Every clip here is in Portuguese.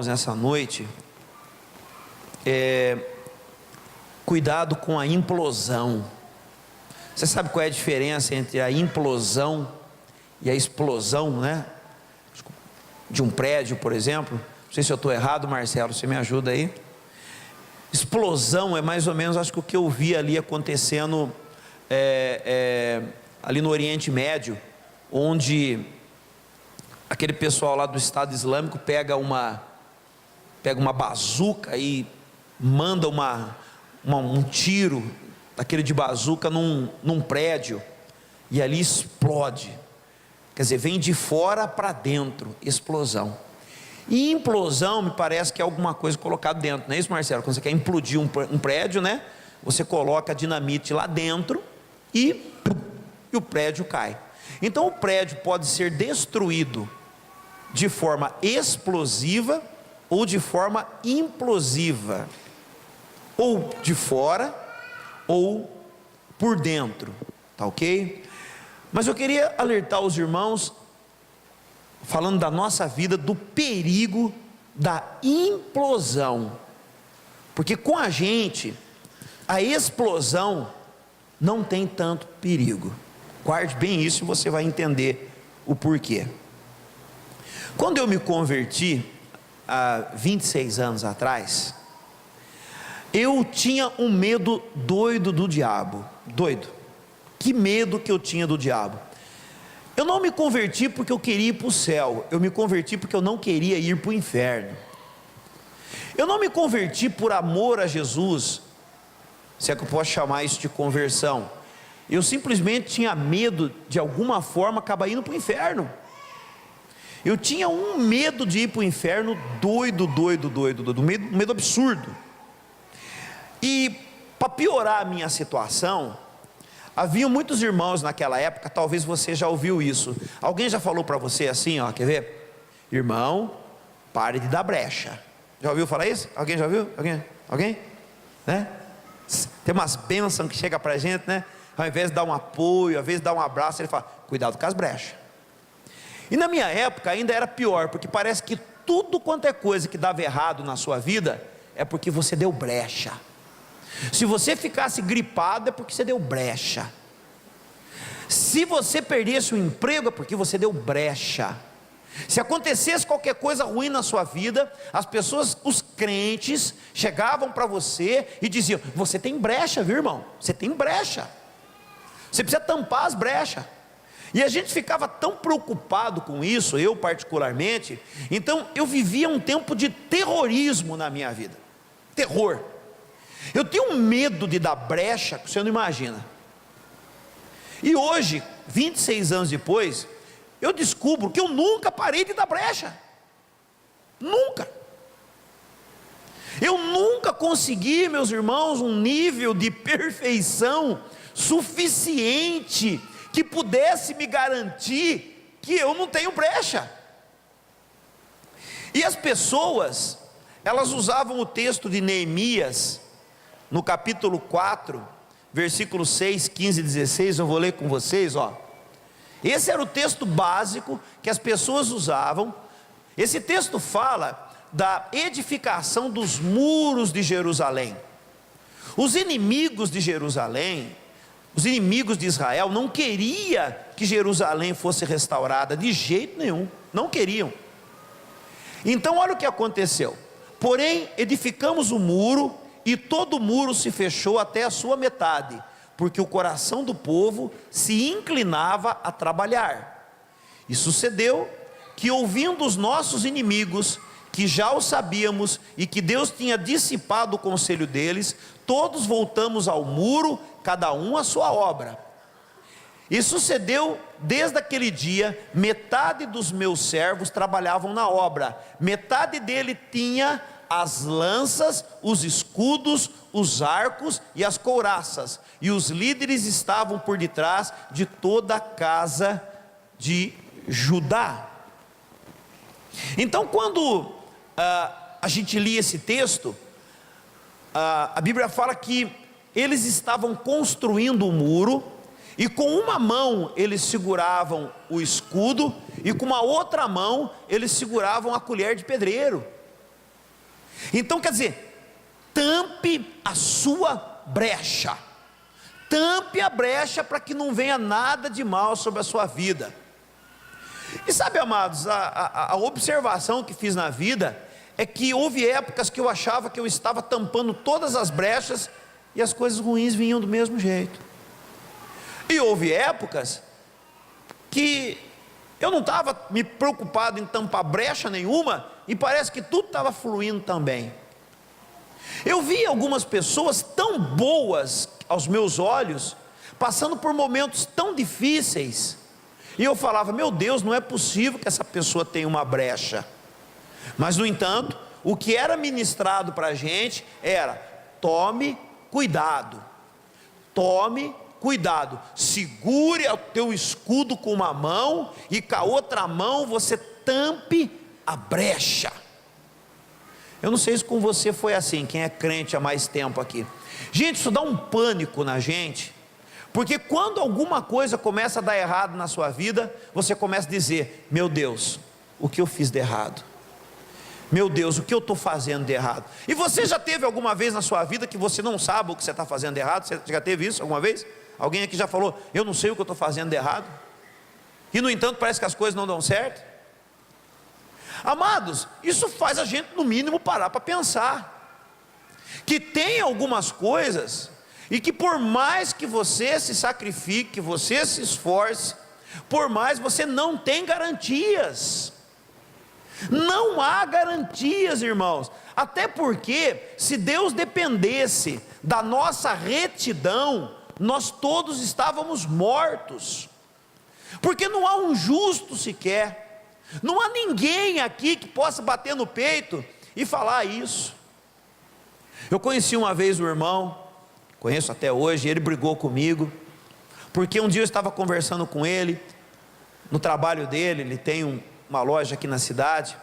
falamos nessa noite, cuidado com a implosão. Você sabe qual é a diferença entre a implosão e a explosão, né? De um prédio, por exemplo. Não sei se eu estou errado, Marcelo, você me ajuda aí? Explosão é mais ou menos, acho que o que eu vi ali acontecendo ali no Oriente Médio, onde aquele pessoal lá do Estado Islâmico pega uma bazuca e manda um tiro daquele de bazuca num prédio, e ali explode. Quer dizer, vem de fora para dentro, explosão. E implosão me parece que é alguma coisa colocada dentro, não é isso, Marcelo? Quando você quer implodir um prédio, né? Você coloca dinamite lá dentro e o prédio cai. Então o prédio pode ser destruído de forma explosiva ou de forma implosiva, ou de fora ou por dentro, tá ok? Mas eu queria alertar os irmãos, falando da nossa vida, do perigo da implosão, porque com a gente, a explosão não tem tanto perigo. Guarde bem isso e você vai entender o porquê. Quando eu me converti, há 26 anos atrás, eu tinha um medo doido do diabo, doido. Que medo que eu tinha do diabo. Eu não me converti porque eu queria ir para o céu, eu me converti porque eu não queria ir para o inferno. Eu não me converti por amor a Jesus, se é que eu posso chamar isso de conversão. Eu simplesmente tinha medo, de alguma forma, acabar indo para o inferno. Eu tinha um medo de ir para o inferno, doido, medo absurdo. E para piorar a minha situação, havia muitos irmãos naquela época, talvez você já ouviu isso. Alguém já falou para você assim, ó, quer ver? Irmão, pare de dar brecha. Já ouviu falar isso? Alguém já ouviu? Alguém? Né? Tem umas bênçãos que chegam para a gente, né? Ao invés de dar um apoio, ao invés de dar um abraço, ele fala, cuidado com as brechas. E na minha época ainda era pior, porque parece que tudo quanto é coisa que dava errado na sua vida, é porque você deu brecha. Se você ficasse gripado, é porque você deu brecha. Se você perdesse o emprego, é porque você deu brecha. Se acontecesse qualquer coisa ruim na sua vida, as pessoas, os crentes, chegavam para você e diziam, você tem brecha, viu, irmão? Você tem brecha. Você precisa tampar as brechas. E a gente ficava tão preocupado com isso, eu particularmente. Então eu vivia um tempo de terrorismo na minha vida. Terror. Eu tenho um medo de dar brecha que você não imagina. E hoje, 26 anos depois, eu descubro que eu nunca parei de dar brecha. Nunca. Eu nunca consegui, meus irmãos, um nível de perfeição suficiente que pudesse me garantir que eu não tenho brecha. E as pessoas, elas usavam o texto de Neemias, no capítulo 4, versículos 6, 15 e 16, eu vou ler com vocês, ó. Esse era o texto básico que as pessoas usavam. Esse texto fala da edificação dos muros de Jerusalém. Os inimigos de Jerusalém, os inimigos de Israel, não queriam que Jerusalém fosse restaurada de jeito nenhum, não queriam. Então olha o que aconteceu. Porém, edificamos o muro, e todo o muro se fechou até a sua metade, porque o coração do povo se inclinava a trabalhar. E sucedeu que, ouvindo os nossos inimigos, que já o sabíamos, e que Deus tinha dissipado o conselho deles, todos voltamos ao muro, cada um à sua obra. E sucedeu, desde aquele dia, metade dos meus servos trabalhavam na obra, metade dele tinha as lanças, os escudos, os arcos e as couraças, e os líderes estavam por detrás de toda a casa de Judá. Então, quando a gente lia esse texto, a Bíblia fala que eles estavam construindo o muro, e com uma mão eles seguravam o escudo, e com uma outra mão eles seguravam a colher de pedreiro. Então quer dizer, tampe a sua brecha, tampe a brecha para que não venha nada de mal sobre a sua vida. E sabe, amados, a observação que fiz na vida é que houve épocas que eu achava que eu estava tampando todas as brechas e as coisas ruins vinham do mesmo jeito. E houve épocas que eu não estava me preocupado em tampar brecha nenhuma e parece que tudo estava fluindo também. Eu vi algumas pessoas tão boas aos meus olhos, passando por momentos tão difíceis, e eu falava, meu Deus, não é possível que essa pessoa tenha uma brecha. Mas no entanto, o que era ministrado para a gente era, tome cuidado, segure o teu escudo com uma mão, e com a outra mão você tampe a brecha. Eu não sei se com você foi assim, quem é crente há mais tempo aqui. Gente, isso dá um pânico na gente, porque quando alguma coisa começa a dar errado na sua vida, você começa a dizer, meu Deus, o que eu fiz de errado? Meu Deus, o que eu estou fazendo de errado? E você já teve alguma vez na sua vida que você não sabe o que você está fazendo de errado? Você já teve isso alguma vez? Alguém aqui já falou, eu não sei o que eu estou fazendo de errado? E no entanto parece que as coisas não dão certo? Amados, isso faz a gente no mínimo parar para pensar, que tem algumas coisas, e que por mais que você se sacrifique, que você se esforce, por mais você não tem garantias. Não há garantias, irmãos, até porque se Deus dependesse da nossa retidão, nós todos estávamos mortos, porque não há um justo sequer, não há ninguém aqui que possa bater no peito e falar isso. Eu conheci uma vez o irmão, conheço até hoje, ele brigou comigo, porque um dia eu estava conversando com ele, no trabalho dele, ele tem uma loja aqui na cidade,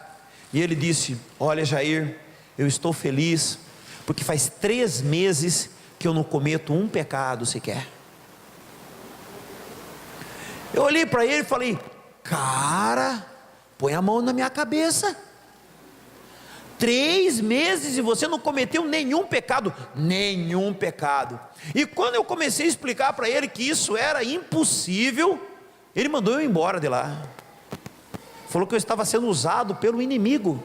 e ele disse, olha Jair, eu estou feliz, porque faz 3 meses que eu não cometo um pecado sequer. Eu olhei para ele e falei, cara, põe a mão na minha cabeça, 3 meses e você não cometeu nenhum pecado, e quando eu comecei a explicar para ele que isso era impossível, ele mandou eu embora de lá, falou que eu estava sendo usado pelo inimigo,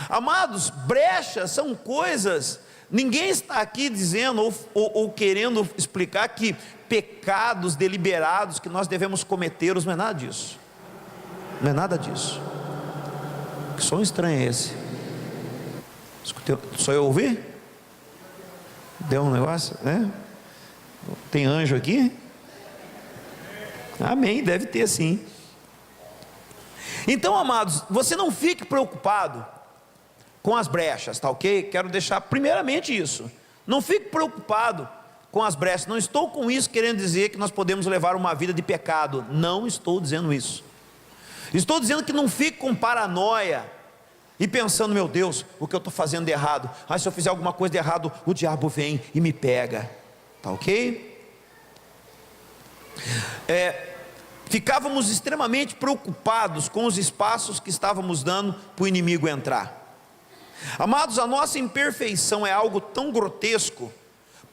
amados, brechas são coisas, ninguém está aqui dizendo ou querendo explicar que pecados deliberados que nós devemos cometer, não é nada disso, que som estranho é esse? Só eu ouvi? Deu um negócio, né? Tem anjo aqui? Amém, deve ter sim. Então, amados, você não fique preocupado com as brechas, tá ok? Quero deixar primeiramente isso, não fique preocupado com as brechas. Não estou com isso querendo dizer que nós podemos levar uma vida de pecado, não estou dizendo isso. Estou dizendo que não fique com paranoia e pensando, meu Deus, o que eu estou fazendo de errado? Se eu fizer alguma coisa de errado, o diabo vem e me pega, tá ok? Ficávamos extremamente preocupados com os espaços que estávamos dando para o inimigo entrar. Amados, a nossa imperfeição é algo tão grotesco,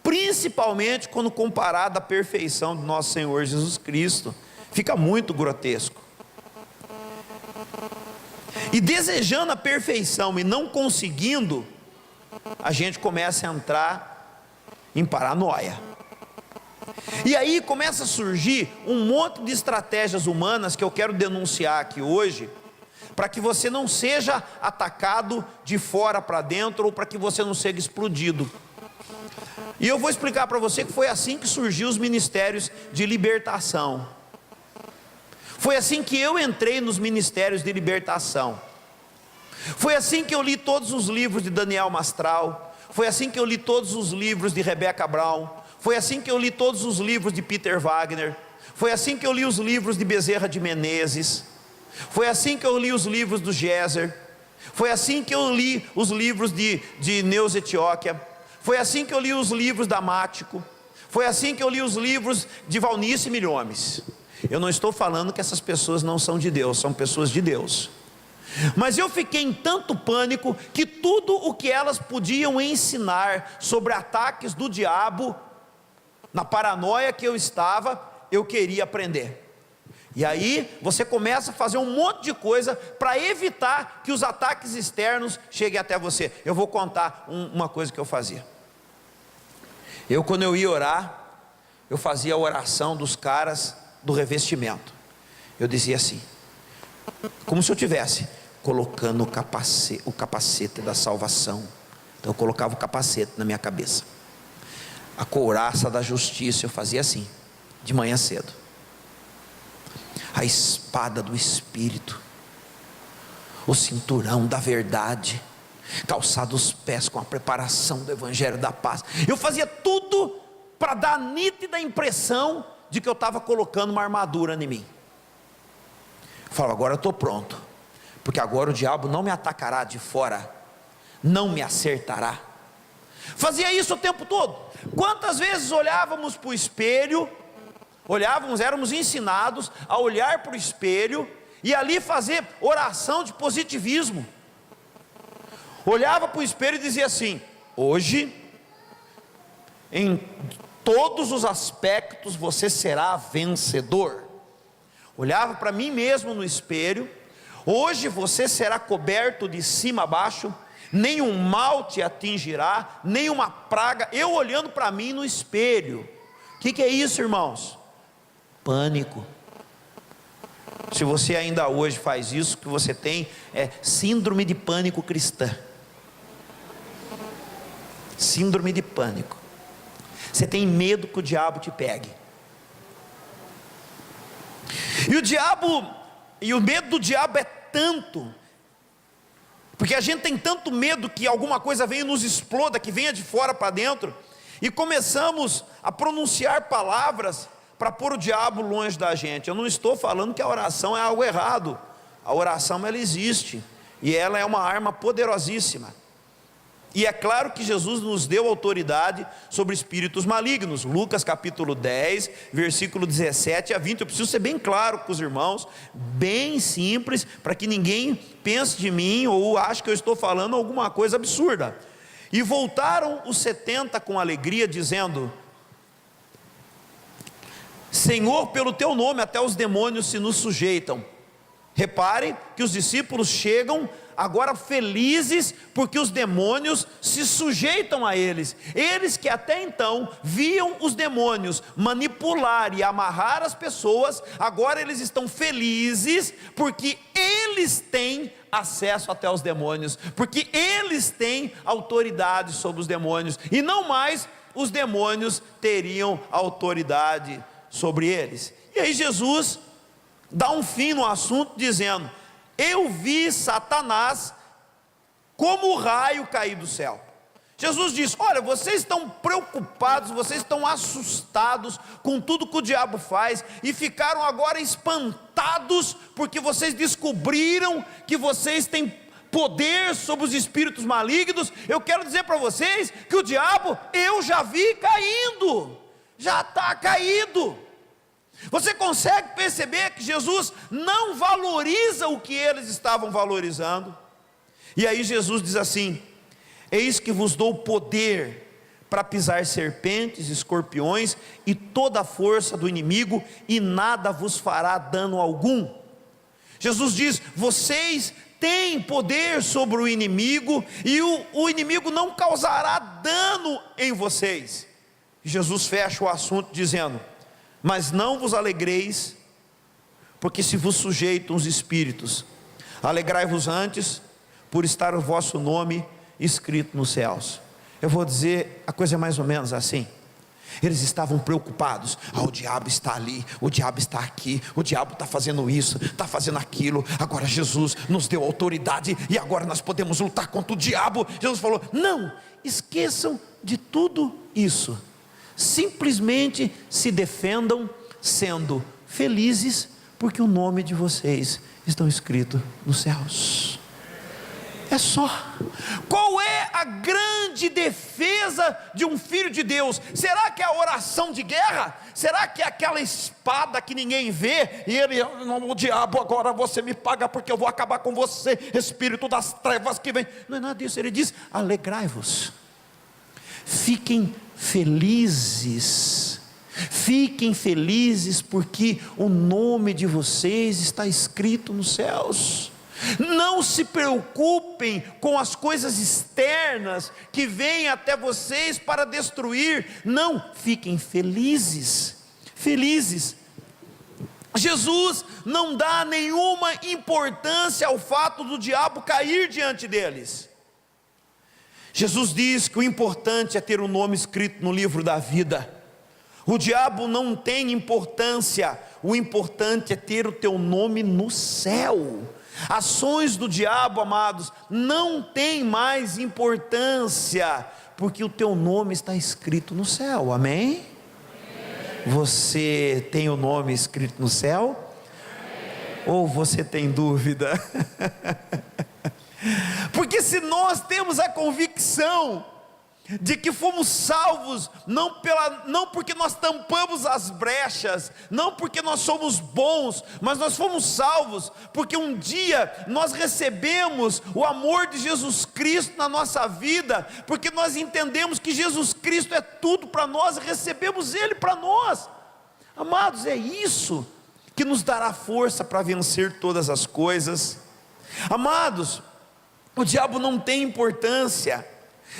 principalmente quando comparado à perfeição do nosso Senhor Jesus Cristo, fica muito grotesco. E desejando a perfeição e não conseguindo, a gente começa a entrar em paranoia. E aí começa a surgir um monte de estratégias humanas que eu quero denunciar aqui hoje, para que você não seja atacado de fora para dentro, ou para que você não seja explodido. E eu vou explicar para você que foi assim que surgiu os ministérios de libertação. Foi assim que eu entrei nos ministérios de libertação. Foi assim que eu li todos os livros de Daniel Mastral. Foi assim que eu li todos os livros de Rebecca Brown. Foi assim que eu li todos os livros de Peter Wagner. Foi assim que eu li os livros de Bezerra de Menezes. Foi assim que eu li os livros do Géser. Foi assim que eu li os livros de Neus Etioquia. Foi assim que eu li os livros da Mático. Foi assim que eu li os livros de Valnice Milhomes. Eu não estou falando que essas pessoas não são de Deus, são pessoas de Deus. Mas eu fiquei em tanto pânico que tudo o que elas podiam ensinar sobre ataques do diabo, na paranoia que eu estava, eu queria aprender. E aí você começa a fazer um monte de coisa para evitar que os ataques externos cheguem até você. Eu vou contar uma coisa que eu fazia. Quando eu ia orar, eu fazia a oração dos caras do revestimento. Eu dizia assim, como se eu tivesse colocando o capacete da salvação. Então eu colocava o capacete na minha cabeça, a couraça da justiça, eu fazia assim, de manhã cedo, a espada do Espírito, o cinturão da verdade, calçados os pés com a preparação do Evangelho da paz. Eu fazia tudo para dar a nítida impressão de que eu estava colocando uma armadura em mim. Eu falava, agora eu estou pronto, porque agora o diabo não me atacará de fora, não me acertará. Fazia isso o tempo todo. Quantas vezes olhávamos para o espelho, éramos ensinados a olhar para o espelho e ali fazer oração de positivismo. Olhava para o espelho e dizia assim, hoje, em todos os aspectos você será vencedor. Olhava para mim mesmo no espelho, hoje você será coberto de cima a baixo, nenhum mal te atingirá, nenhuma praga. Eu olhando para mim no espelho. O que é isso, irmãos? Pânico. Se você ainda hoje faz isso, o que você tem é síndrome de pânico cristã. Síndrome de pânico. Você tem medo que o diabo te pegue. E o medo do diabo é tanto, porque a gente tem tanto medo que alguma coisa venha e nos exploda, que venha de fora para dentro, e começamos a pronunciar palavras para pôr o diabo longe da gente. Eu não estou falando que a oração é algo errado. A oração, ela existe, e ela é uma arma poderosíssima. E é claro que Jesus nos deu autoridade sobre espíritos malignos. Lucas capítulo 10, versículo 17 a 20. Eu preciso ser bem claro com os irmãos, bem simples, para que ninguém pense de mim ou ache que eu estou falando alguma coisa absurda. E voltaram os 70 com alegria, dizendo, Senhor, pelo teu nome até os demônios se nos sujeitam. Reparem que os discípulos chegam agora felizes, porque os demônios se sujeitam a eles. Eles que até então viam os demônios manipular e amarrar as pessoas, agora eles estão felizes, porque eles têm acesso até os demônios, porque eles têm autoridade sobre os demônios, e não mais os demônios teriam autoridade sobre eles. E aí Jesus dá um fim no assunto, dizendo, eu vi Satanás como o raio cair do céu. Jesus diz, olha, vocês estão preocupados, vocês estão assustados com tudo que o diabo faz, e ficaram agora espantados, porque vocês descobriram que vocês têm poder sobre os espíritos malignos. Eu quero dizer para vocês, que o diabo, eu já vi caindo, já está caído. Você consegue perceber que Jesus não valoriza o que eles estavam valorizando? E aí Jesus diz assim, eis que vos dou poder para pisar serpentes, escorpiões e toda a força do inimigo, e nada vos fará dano algum. Jesus diz, vocês têm poder sobre o inimigo, e o inimigo não causará dano em vocês. Jesus fecha o assunto dizendo, mas não vos alegreis, porque se vos sujeitam os espíritos, alegrai-vos antes, por estar o vosso nome escrito nos céus. Eu vou dizer, a coisa é mais ou menos assim. Eles estavam preocupados, o diabo está ali, o diabo está aqui, o diabo está fazendo isso, está fazendo aquilo, agora Jesus nos deu autoridade, e agora nós podemos lutar contra o diabo. Jesus falou, não, esqueçam de tudo isso, simplesmente se defendam, sendo felizes, porque o nome de vocês está escrito nos céus. É só. Qual é a grande defesa de um filho de Deus? Será que é a oração de guerra? Será que é aquela espada que ninguém vê? E ele, o diabo, agora você me paga porque eu vou acabar com você, espírito das trevas que vem. Não é nada disso. Ele diz: alegrai-vos, fiquem felizes. Fiquem felizes porque o nome de vocês está escrito nos céus. Não se preocupem com as coisas externas que vêm até vocês para destruir. Não, fiquem felizes. Felizes. Jesus não dá nenhuma importância ao fato do diabo cair diante deles. Jesus diz que o importante é ter o nome escrito no livro da vida. O diabo não tem importância, o importante é ter o teu nome no céu. Ações do diabo, amados, não tem mais importância, porque o teu nome está escrito no céu, amém? Você tem o nome escrito no céu? Ou você tem dúvida? Porque se nós temos a convicção de que fomos salvos, não porque nós tampamos as brechas, não porque nós somos bons, mas nós fomos salvos, porque um dia nós recebemos o amor de Jesus Cristo na nossa vida, porque nós entendemos que Jesus Cristo é tudo para nós, e recebemos Ele para nós. Amados, é isso que nos dará força para vencer todas as coisas. Amados, o diabo não tem importância.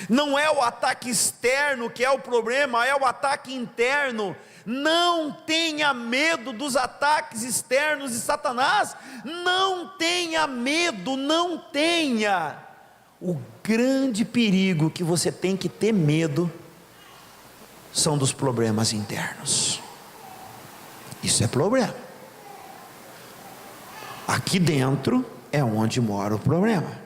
Não é o ataque externo que é o problema, é o ataque interno. Não tenha medo dos ataques externos de Satanás. Não tenha medo, não tenha. O grande perigo que você tem que ter medo são dos problemas internos. Isso é problema. Aqui dentro é onde mora o problema.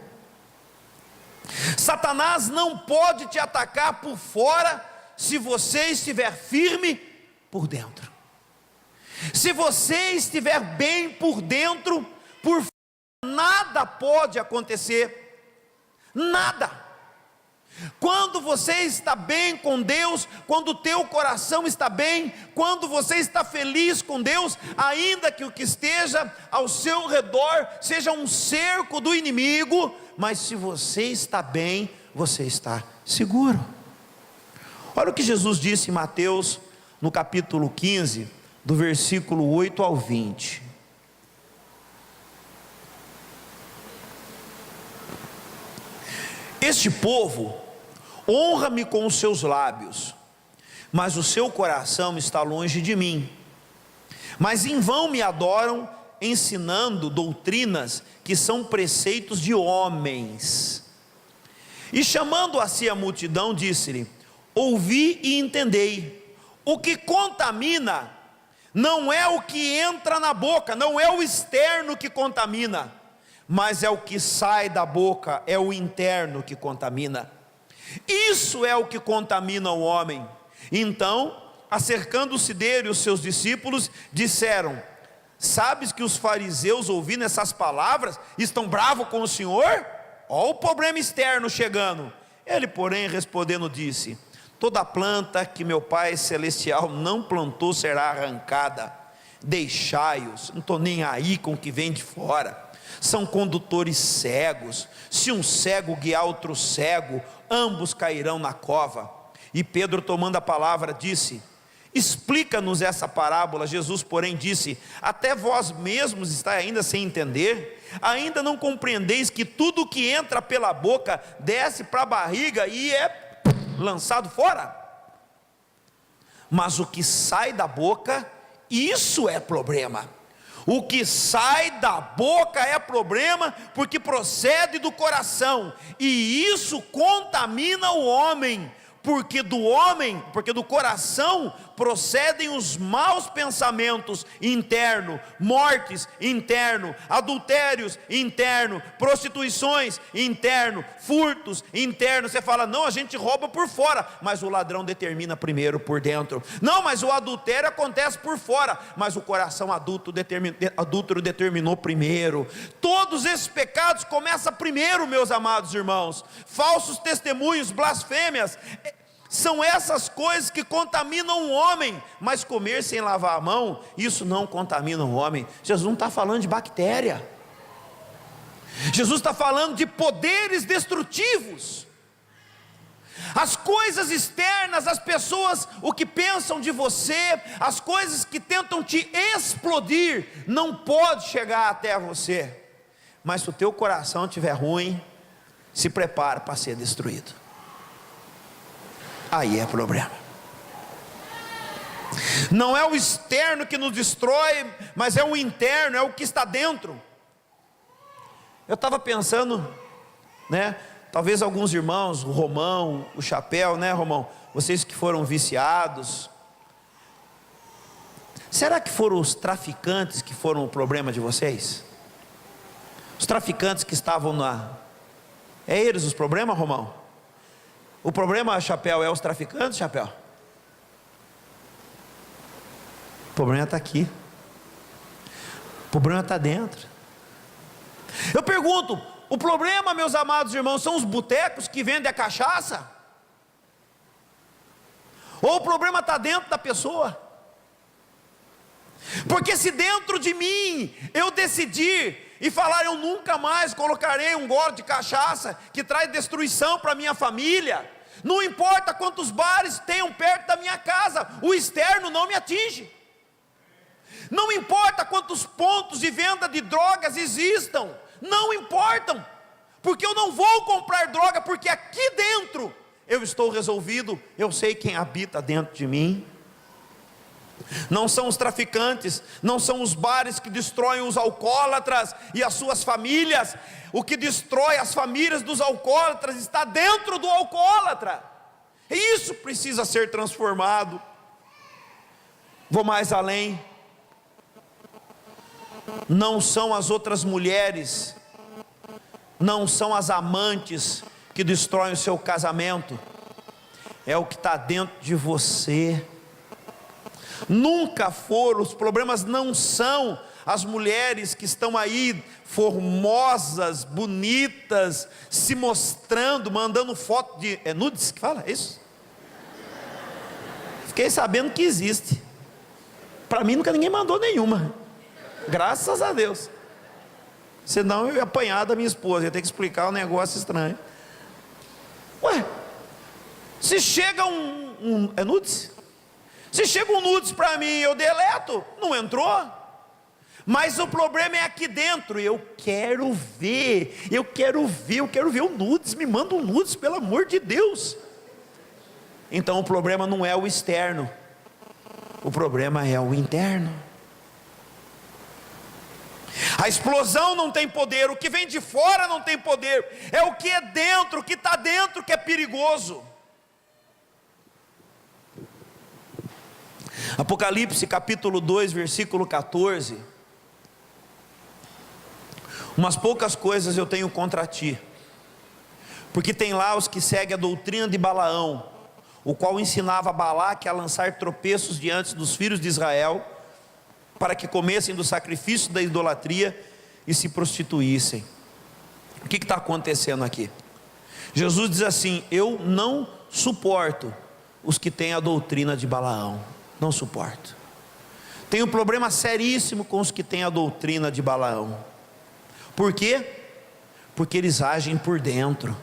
Satanás não pode te atacar por fora, se você estiver firme por dentro. Se você estiver bem por dentro, por fora nada pode acontecer. Nada. Quando você está bem com Deus, quando o teu coração está bem, quando você está feliz com Deus, ainda que o que esteja ao seu redor seja um cerco do inimigo, mas se você está bem, você está seguro. Olha o que Jesus disse em Mateus, no capítulo 15, do versículo 8 ao 20. Este povo honra-me com os seus lábios, mas o seu coração está longe de mim. Mas em vão me adoram, ensinando doutrinas que são preceitos de homens. E chamando a si a multidão, disse-lhe: ouvi e entendei. O que contamina não é o que entra na boca, não é o externo que contamina, mas é o que sai da boca, é o interno que contamina. Isso é o que contamina o homem. Então, acercando-se dele, os seus discípulos disseram: sabes que os fariseus, ouvindo essas palavras, estão bravos com o Senhor? Olha o problema externo chegando. Ele, porém, respondendo, disse: toda planta que meu Pai Celestial não plantou será arrancada. Deixai-os, não estou nem aí com o que vem de fora. São condutores cegos. Se um cego guiar outro cego, ambos cairão na cova. E Pedro, tomando a palavra, disse: explica-nos essa parábola. Jesus, porém, disse: até vós mesmos estáis ainda sem entender? Ainda não compreendeis que tudo que entra pela boca desce para a barriga e é lançado fora? Mas o que sai da boca, isso é problema. O que sai da boca é problema, porque procede do coração, e isso contamina o homem, porque do coração procedem os maus pensamentos interno, mortes interno, adultérios interno, prostituições interno, furtos interno. Você fala, não, a gente rouba por fora, mas o ladrão determina primeiro por dentro. Não, mas o adultério acontece por fora, mas o coração adúltero determinou primeiro. Todos esses pecados começam primeiro, meus amados irmãos. Falsos testemunhos, blasfêmias, são essas coisas que contaminam o homem. Mas comer sem lavar a mão, isso não contamina o homem. Jesus não está falando de bactéria, Jesus está falando de poderes destrutivos. As coisas externas, as pessoas, o que pensam de você, as coisas que tentam te explodir, não pode chegar até você. Mas se o teu coração estiver ruim, se prepara para ser destruído. Aí é problema. Não é o externo que nos destrói, mas é o interno, é o que está dentro. Eu estava pensando, né? Talvez alguns irmãos, o Romão, o Chapéu, né, Romão? Vocês que foram viciados. Será que foram os traficantes que foram o problema de vocês? Os traficantes que estavam na... É eles os problemas, Romão? O problema, Chapéu, é os traficantes, Chapéu? O problema está aqui. O problema está dentro. Eu pergunto, o problema, meus amados irmãos, são os botecos que vendem a cachaça? Ou o problema está dentro da pessoa? Porque se dentro de mim eu decidir e falar, eu nunca mais colocarei um gole de cachaça que traz destruição para minha família, não importa quantos bares tenham perto da minha casa, o externo não me atinge. Não importa quantos pontos de venda de drogas existam, não importam, porque eu não vou comprar droga, porque aqui dentro eu estou resolvido, eu sei quem habita dentro de mim. Não são os traficantes, não são os bares que destroem os alcoólatras e as suas famílias. O que destrói as famílias dos alcoólatras está dentro do alcoólatra, e isso precisa ser transformado. Vou mais além. Não são as outras mulheres, não são as amantes que destroem o seu casamento, é o que está dentro de você. Nunca foram, os problemas não são as mulheres que estão aí formosas, bonitas, se mostrando, mandando foto de... É nudes que fala? É isso? Fiquei sabendo que existe. Para mim nunca ninguém mandou nenhuma, graças a Deus. Senão eu ia apanhar da minha esposa, ia ter que explicar um negócio estranho. Ué, se chega é nudes? Se chega um nudes para mim, eu deleto, não entrou. Mas o problema é aqui dentro, eu quero ver o nudes, me manda um nudes, pelo amor de Deus. Então o problema não é o externo, o problema é o interno. A explosão não tem poder, o que vem de fora não tem poder, é o que é dentro, o que está dentro que é perigoso. Apocalipse capítulo 2, versículo 14. Umas poucas coisas eu tenho contra ti, porque tem lá os que seguem a doutrina de Balaão, o qual ensinava Balaque a lançar tropeços diante dos filhos de Israel, para que comessem do sacrifício da idolatria e se prostituíssem. O que está acontecendo aqui? Jesus diz assim: eu não suporto os que têm a doutrina de Balaão, não suporto. Tenho um problema seríssimo com os que têm a doutrina de Balaão. Por quê? Porque eles agem por dentro.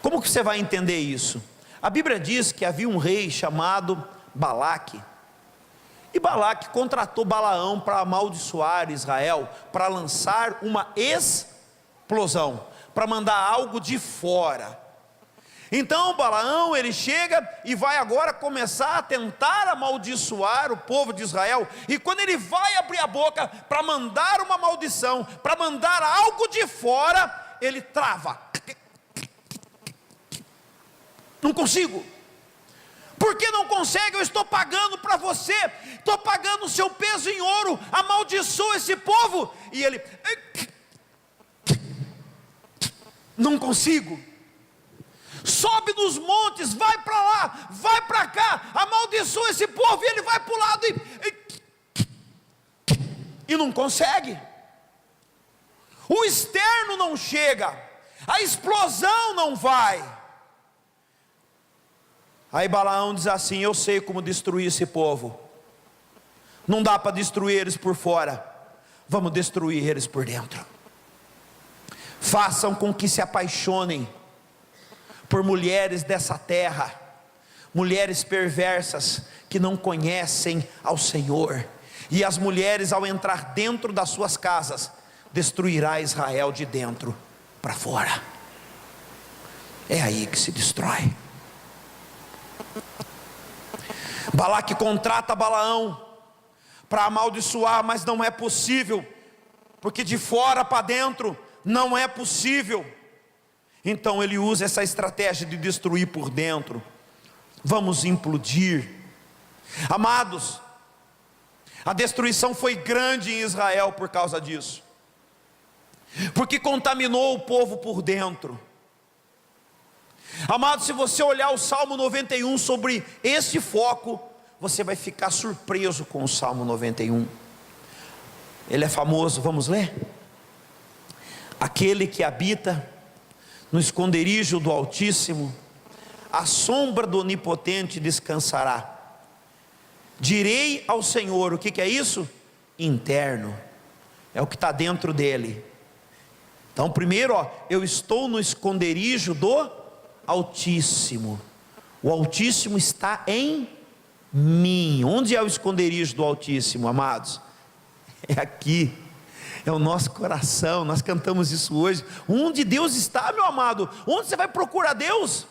Como que você vai entender isso? A Bíblia diz que havia um rei chamado Balaque, e Balaque contratou Balaão para amaldiçoar Israel, para lançar uma explosão, para mandar algo de fora. Então Balaão, ele chega e vai agora começar a tentar amaldiçoar o povo de Israel, e quando ele vai abrir a boca para mandar uma maldição, para mandar algo de fora, ele trava. Não consigo. Por que não consegue? Eu estou pagando para você, estou pagando o seu peso em ouro, amaldiçoa esse povo. E ele, não consigo. Sobe nos montes, vai para lá, vai para cá, amaldiçoa esse povo. E ele vai para o lado e não consegue. O externo não chega, a explosão não vai. Aí Balaão diz assim: eu sei como destruir esse povo. Não dá para destruir eles por fora, vamos destruir eles por dentro. Façam com que se apaixonem por mulheres dessa terra, mulheres perversas que não conhecem ao Senhor. E as mulheres, ao entrar dentro das suas casas, destruirá Israel de dentro para fora. É aí que se destrói. Balaque contrata Balaão para amaldiçoar, mas não é possível, porque de fora para dentro não é possível. Então ele usa essa estratégia de destruir por dentro. Vamos implodir. Amados, a destruição foi grande em Israel por causa disso, porque contaminou o povo por dentro. Amados, se você olhar o Salmo 91 sobre esse foco, você vai ficar surpreso com o Salmo 91. Ele é famoso, vamos ler? Aquele que habita no esconderijo do Altíssimo, à sombra do Onipotente descansará. Direi ao Senhor, o que é isso? Interno, é o que está dentro dele. Então primeiro, eu estou no esconderijo do Altíssimo. O Altíssimo está em mim. Onde é o esconderijo do Altíssimo, amados? É aqui, é o nosso coração. Nós cantamos isso hoje. Onde Deus está, meu amado? Onde você vai procurar Deus?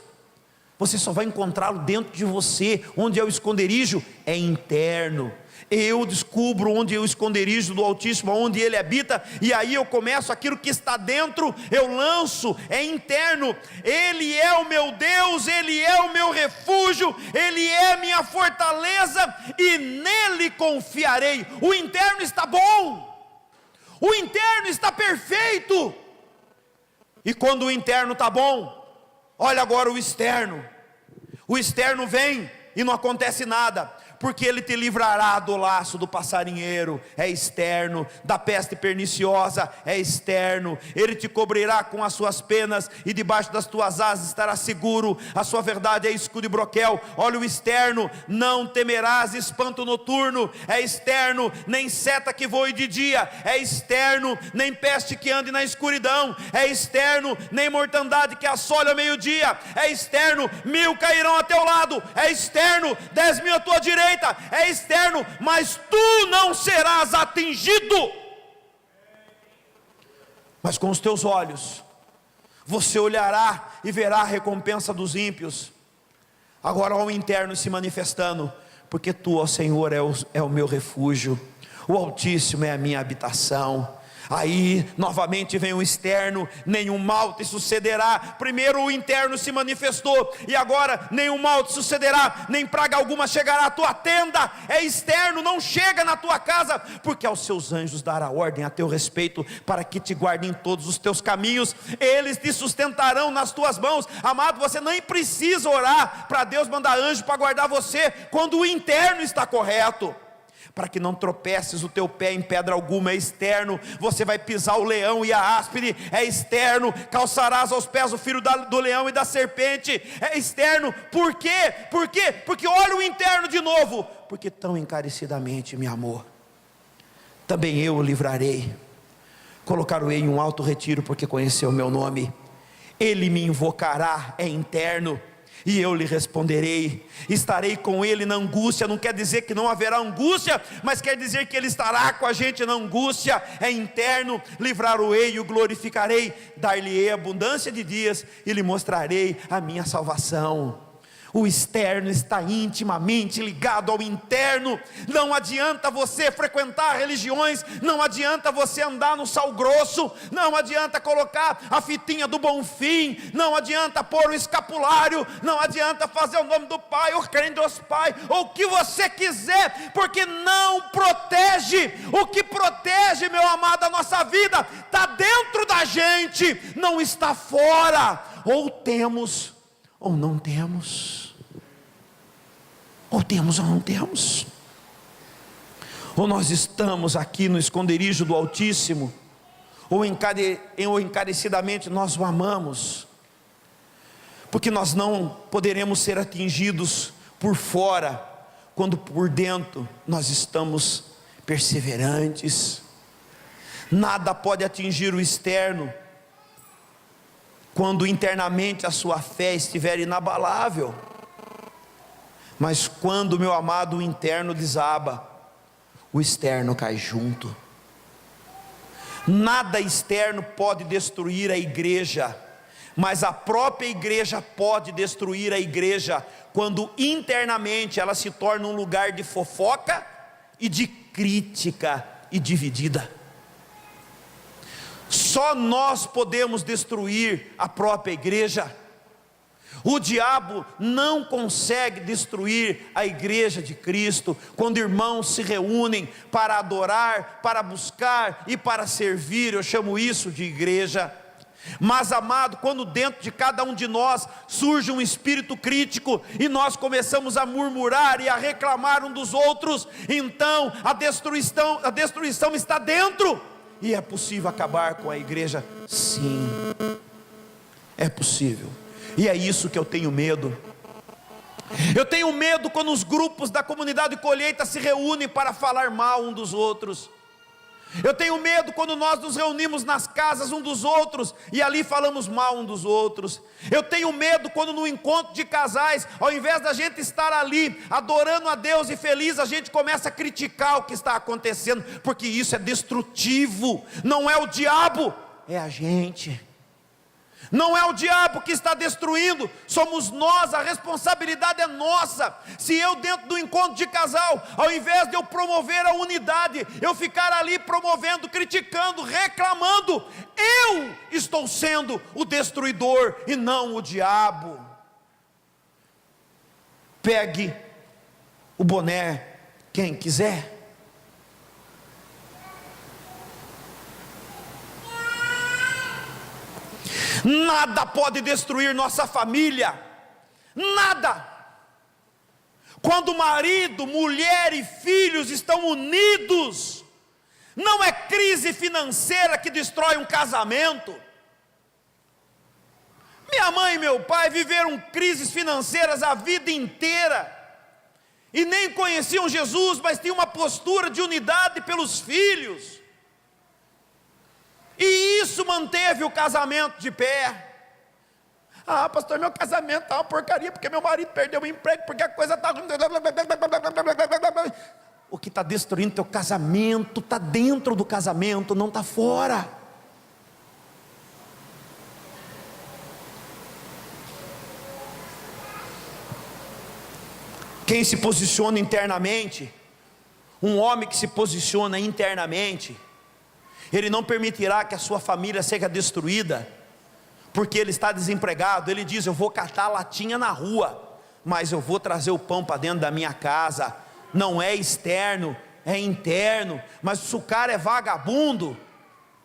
Você só vai encontrá-lo dentro de você. Onde é o esconderijo? É interno. Eu descubro onde é o esconderijo do Altíssimo, onde Ele habita, e aí eu começo aquilo que está dentro, eu lanço, é interno. Ele é o meu Deus, Ele é o meu refúgio, Ele é minha fortaleza, e nele confiarei. O interno está bom, o interno está perfeito, e quando o interno está bom, olha agora o externo vem e não acontece nada, porque Ele te livrará do laço do passarinheiro, é externo, da peste perniciosa, é externo. Ele te cobrirá com as suas penas, e debaixo das tuas asas estará seguro. A sua verdade é escudo e broquel. Olha o externo: não temerás espanto noturno, é externo. Nem seta que voe de dia, é externo. Nem peste que ande na escuridão, é externo. Nem mortandade que assole ao meio-dia, é externo. 1000 cairão a teu lado, é externo. 10.000 à tua direita, é externo, mas tu não serás atingido. Mas com os teus olhos você olhará e verá a recompensa dos ímpios. Agora olha o interno se manifestando: porque tu, ó Senhor, é o meu refúgio, o Altíssimo é a minha habitação. Aí novamente vem o externo: nenhum mal te sucederá. Primeiro o interno se manifestou, e agora nenhum mal te sucederá, nem praga alguma chegará à tua tenda. É externo, não chega na tua casa, porque aos seus anjos dará ordem a teu respeito, para que te guardem em todos os teus caminhos. Eles te sustentarão nas tuas mãos. Amado, você nem precisa orar para Deus mandar anjo para guardar você, quando o interno está correto, para que não tropeces o teu pé em pedra alguma. É externo. Você vai pisar o leão e a áspide, é externo. Calçarás aos pés o filho do leão e da serpente, é externo. Por quê? Porque olha o interno de novo: porque tão encarecidamente me amou, também eu o livrarei, colocar-o-ei em um alto retiro, porque conheceu o meu nome. Ele me invocará, é interno, e eu lhe responderei. Estarei com ele na angústia. Não quer dizer que não haverá angústia, mas quer dizer que Ele estará com a gente na angústia. É interno. Livrar-o-ei e o glorificarei, dar-lhe-ei abundância de dias, e lhe mostrarei a minha salvação. O externo está intimamente ligado ao interno. Não adianta você frequentar religiões, não adianta você andar no sal grosso, não adianta colocar a fitinha do Bonfim, não adianta pôr o escapulário, não adianta fazer o nome do Pai, o crente dos Pai, ou o que você quiser, porque não protege. O que protege, meu amado, a nossa vida está dentro da gente, não está fora. Ou temos ou não temos, ou temos ou não temos, ou nós estamos aqui no esconderijo do Altíssimo, ou encarecidamente nós o amamos, porque nós não poderemos ser atingidos por fora, quando por dentro nós estamos perseverantes. Nada pode atingir o externo, quando internamente a sua fé estiver inabalável. Mas quando, meu amado, o interno desaba, o externo cai junto. Nada externo pode destruir a igreja, mas a própria igreja pode destruir a igreja, quando internamente ela se torna um lugar de fofoca e de crítica e dividida. Só nós podemos destruir a própria igreja. O diabo não consegue destruir a igreja de Cristo, quando irmãos se reúnem para adorar, para buscar e para servir. Eu chamo isso de igreja. Mas, amado, quando dentro de cada um de nós surge um espírito crítico, e nós começamos a murmurar e a reclamar um dos outros, então a destruição está dentro. E é possível acabar com a igreja? Sim, é possível. E é isso que eu tenho medo. Eu tenho medo quando os grupos da comunidade colheita se reúnem para falar mal um dos outros. Eu tenho medo quando nós nos reunimos nas casas um dos outros e ali falamos mal um dos outros. Eu tenho medo quando no encontro de casais, ao invés da gente estar ali adorando a Deus e feliz, a gente começa a criticar o que está acontecendo, porque isso é destrutivo. Não é o diabo, é a gente. Não é o diabo que está destruindo, somos nós, a responsabilidade é nossa. Se eu dentro do encontro de casal, ao invés de eu promover a unidade, eu ficar ali promovendo, criticando, reclamando, eu estou sendo o destruidor e não o diabo. Pegue o boné, quem quiser. Nada pode destruir nossa família, nada. Quando marido, mulher e filhos estão unidos, não é crise financeira que destrói um casamento. Minha mãe e meu pai viveram crises financeiras a vida inteira, e nem conheciam Jesus, mas tinham uma postura de unidade pelos filhos. E isso manteve o casamento de pé. Ah, pastor, meu casamento está uma porcaria, porque meu marido perdeu o emprego, porque a coisa está... O que está destruindo teu casamento está dentro do casamento, não está fora. Quem se posiciona internamente, um homem que se posiciona internamente, ele não permitirá que a sua família seja destruída, porque ele está desempregado. Ele diz: eu vou catar latinha na rua, mas eu vou trazer o pão para dentro da minha casa. Não é externo, é interno. Mas se o cara é vagabundo,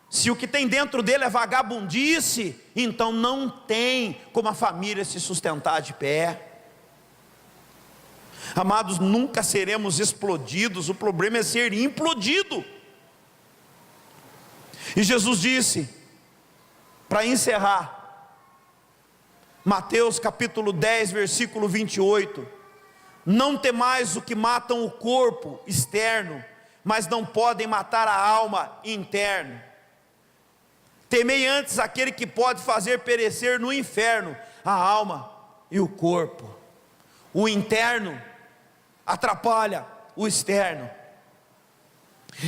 se o que tem dentro dele é vagabundice, então não tem como a família se sustentar de pé. Amados, nunca seremos explodidos, o problema é ser implodido. E Jesus disse, para encerrar, Mateus capítulo 10, versículo 28, não temais o que matam o corpo externo, mas não podem matar a alma interna. Temei antes aquele que pode fazer perecer no inferno a alma e o corpo. O interno atrapalha o externo.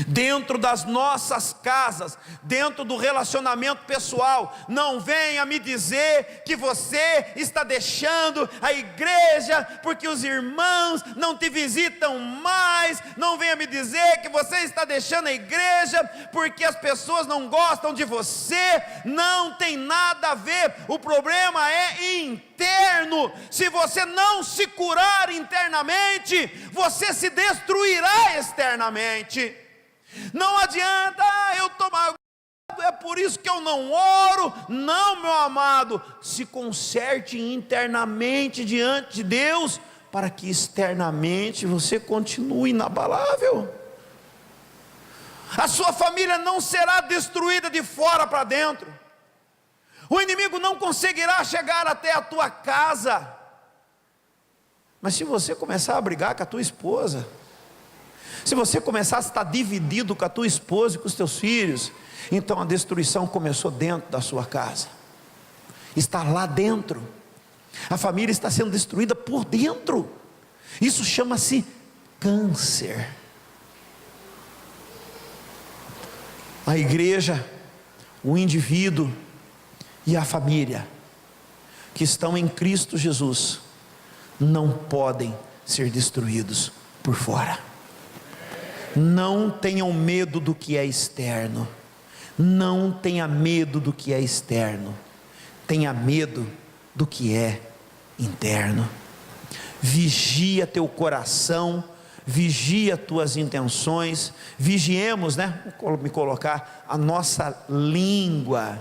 dentro das nossas casas, dentro do relacionamento pessoal. Não venha me dizer que você está deixando a igreja porque os irmãos não te visitam mais. Não venha me dizer que você está deixando a igreja porque as pessoas não gostam de você. Não tem nada a ver. O problema é interno. Se você não se curar internamente, você se destruirá externamente. Não adianta eu estou magoado, é por isso que eu não oro. Não, meu amado, se conserte internamente diante de Deus, para que externamente você continue inabalável. A sua família não será destruída de fora para dentro. O inimigo não conseguirá chegar até a tua casa. Mas se você começar a brigar com a tua esposa, se você começar a estar dividido com a tua esposa e com os teus filhos, então a destruição começou dentro da sua casa. Está lá dentro. A família está sendo destruída por dentro. Isso chama-se câncer. A igreja, o indivíduo e a família que estão em Cristo Jesus não podem ser destruídos por fora. Não tenham medo do que é externo. Não tenha medo do que é externo. Tenha medo do que é interno. Vigia teu coração, vigia tuas intenções. Vigiemos, vou me colocar a nossa língua,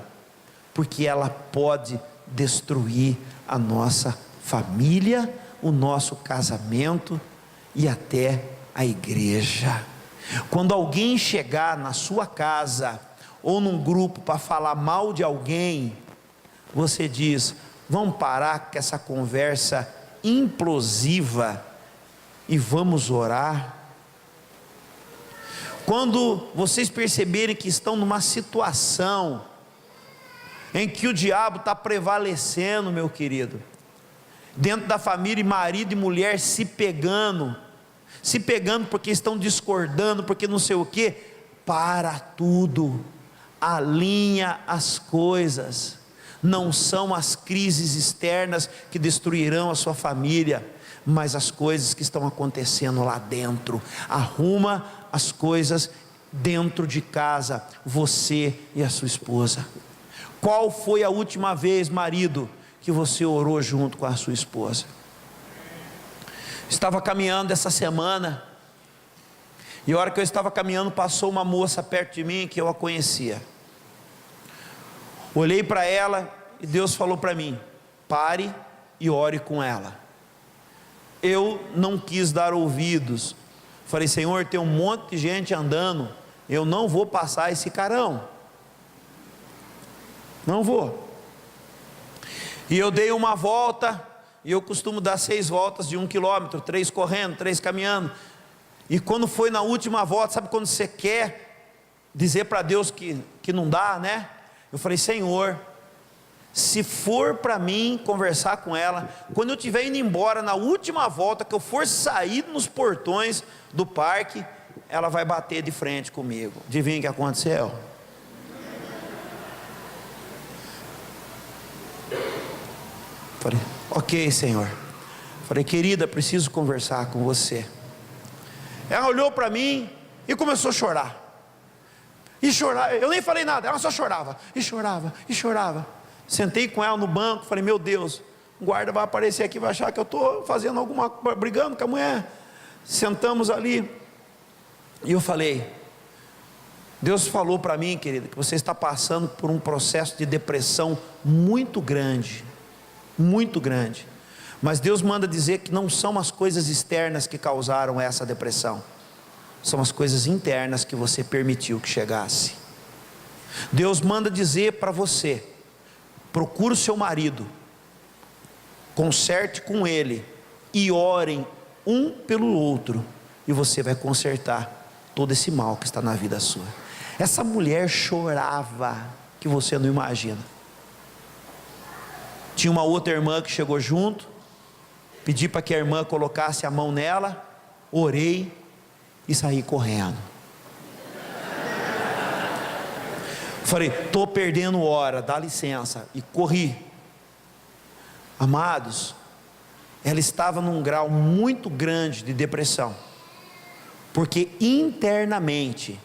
porque ela pode destruir a nossa família, o nosso casamento e até a igreja. Quando alguém chegar na sua casa ou num grupo para falar mal de alguém, você diz: vamos parar com essa conversa implosiva e vamos orar. Quando vocês perceberem que estão numa situação em que o diabo está prevalecendo, meu querido, dentro da família, marido e mulher se pegando porque estão discordando, porque não sei o que, para tudo, alinha as coisas. Não são as crises externas que destruirão a sua família, mas as coisas que estão acontecendo lá dentro. Arruma as coisas dentro de casa, você e a sua esposa. Qual foi a última vez, marido, que você orou junto com a sua esposa? Estava caminhando essa semana, e a hora que eu estava caminhando, passou uma moça perto de mim que eu a conhecia. Olhei para ela e Deus falou para mim: pare e ore com ela. Eu não quis dar ouvidos. Falei: Senhor, tem um monte de gente andando, eu não vou passar esse carão, não vou. E eu dei uma volta, e eu costumo dar 6 voltas de 1 quilômetro, 3 correndo, 3 caminhando. E quando foi na última volta, sabe quando você quer dizer para Deus que não dá, Eu falei: Senhor, se for para mim conversar com ela, quando eu estiver indo embora, na última volta, que eu for sair nos portões do parque, ela vai bater de frente comigo. Adivinha o que aconteceu? Falei: ok, Senhor. Falei: querida, preciso conversar com você. Ela olhou para mim e começou a chorar. E chorar, eu nem falei nada, ela só chorava, e chorava, e chorava. Sentei com ela no banco, falei: meu Deus, o guarda vai aparecer aqui, vai achar que eu estou fazendo alguma coisa, brigando com a mulher. Sentamos ali, e eu falei: Deus falou para mim, querida, que você está passando por um processo de depressão muito grande, mas Deus manda dizer que não são as coisas externas que causaram essa depressão, são as coisas internas que você permitiu que chegasse. Deus manda dizer para você: procure o seu marido, conserte com ele, e orem um pelo outro, e você vai consertar todo esse mal que está na vida sua. Essa mulher chorava que você não imagina. Tinha uma outra irmã que chegou junto, pedi para que a irmã colocasse a mão nela, orei e saí correndo. Falei, estou perdendo hora, dá licença, e corri. Amados, ela estava num grau muito grande de depressão, porque internamente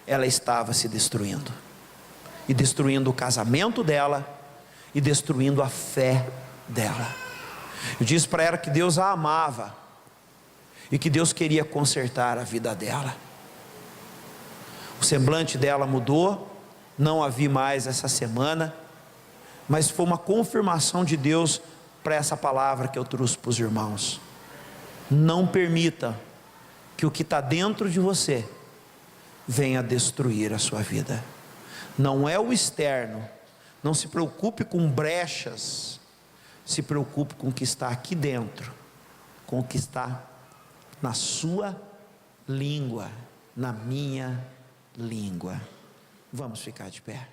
ela estava se destruindo, e destruindo o casamento dela, e destruindo a fé dela. Eu disse para ela que Deus a amava, e que Deus queria consertar a vida dela. O semblante dela mudou, não a vi mais essa semana, mas foi uma confirmação de Deus para essa palavra que eu trouxe para os irmãos. Não permita que o que está dentro de você venha destruir a sua vida. Não é o externo, não se preocupe com brechas, se preocupe com o que está aqui dentro, com o que está na sua língua, na minha língua. Vamos ficar de pé.